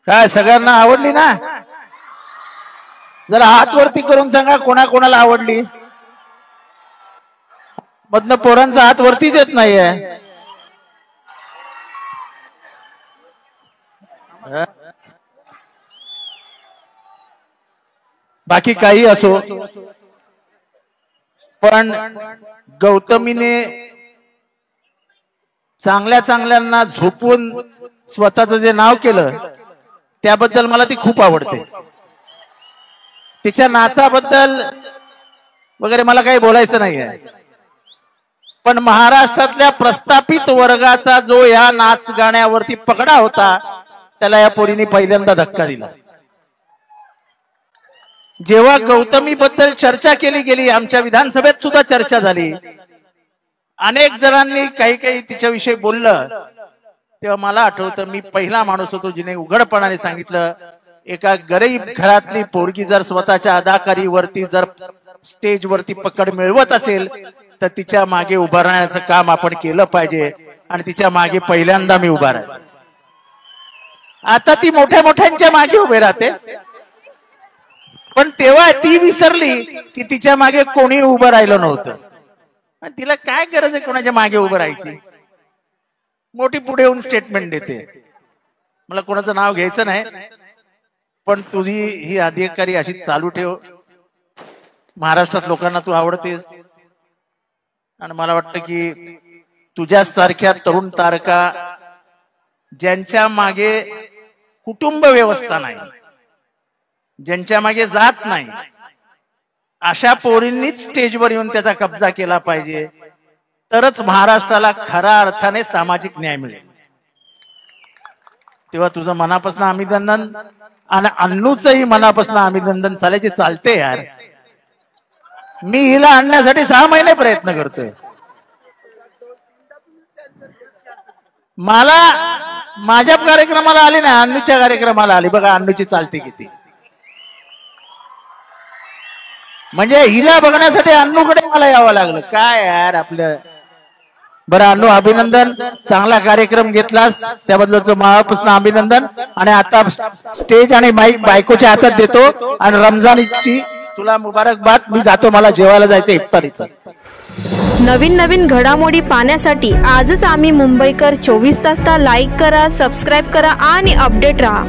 काय सगळ्यांना आवडली ना? जरा हात वरती करून सांगा कोणाकोणाला आवडली. मधनं पोरांचा हात वरतीच येत नाहीये. बाकी काही असो, पण गौतमीने चांगल्या चांगल्यांना झोपून स्वतःचं जे नाव केलं त्याबद्दल मला ती खूप आवडते. तिच्या नाचाबद्दल वगैरे मला काही बोलायचं नाहीये, पण महाराष्ट्रातल्या प्रस्थापित वर्गाचा जो या नाच गाण्यावरती पगडा होता त्याला या पोरीने पहिल्यांदा धक्का दिला. जेव्हा गौतमी बद्दल चर्चा केली गेली, आमच्या विधानसभेत सुद्धा चर्चा झाली, अनेक जणांनी काही काही तिच्याविषयी बोललं, तेव्हा मला आठवतं मी पहिला माणूस होतो जिने उघडपणाने सांगितलं, एका गरीब घरातली पोरगी जर स्वतःच्या अदाकारीवरती जर स्टेजवरती पकड मिळवत असेल तर तिच्या मागे उभं राहण्याचं काम आपण केलं पाहिजे. आणि तिच्या मागे पहिल्यांदा मी उभा राहिलो. आता ती मोठ्या मोठ्यांच्या मागे उभे राहते, पण तेव्हा ती विसरली की तिच्या मागे कोणी उभं राहिलं नव्हतं. तिला काय गरज आहे कोणाच्या मागे उभं राहायची? मोठी पुढे येऊन स्टेटमेंट देते. मला कोणाचं नाव घ्यायचं नाही, पण तुझी ही अधिकारी अशी चालू ठेव. महाराष्ट्रात लोकांना तू आवडतेस आणि मला वाटतं की तुझ्यासारख्या तरुण तारका ज्यांच्या मागे कुटुंब व्यवस्था नाही, ज्यांच्या मागे जात नाही, अशा पोरींनीच स्टेजवर येऊन त्याचा कब्जा केला पाहिजे, तरच महाराष्ट्राला खऱ्या अर्थाने सामाजिक न्याय मिळेल. तेव्हा तुझं मनापासून अभिनंदन आणि अन्नूचंही मनापासून अभिनंदन. चालायचे चालते यार. मी हिला आणण्यासाठी 6 महिने प्रयत्न करतोय. मला माझ्या कार्यक्रमाला आली ना, अन्नूच्या कार्यक्रमाला आली. बघा अन्नूची चालते किती. म्हणजे हिला बघण्यासाठी अन्नूकडे मला यावं लागलं. काय यार आपलं. बरं अन्नू, अभिनंदन. चांगला कार्यक्रम घेतलास त्याबद्दलचं मनापासून अभिनंदन. आणि आता स्टेज आणि माईक बायकोच्या हातात देतो आणि रमजानची तुला मुबारकबाद. मी जातो, मला जेवायला जायचं इफ्तारीचं. नवीन नवीन घडामोडी पाहण्यासाठी आजच आम्ही मुंबईकर 24 तासला लाईक करा, सबस्क्राईब करा आणि अपडेट रहा.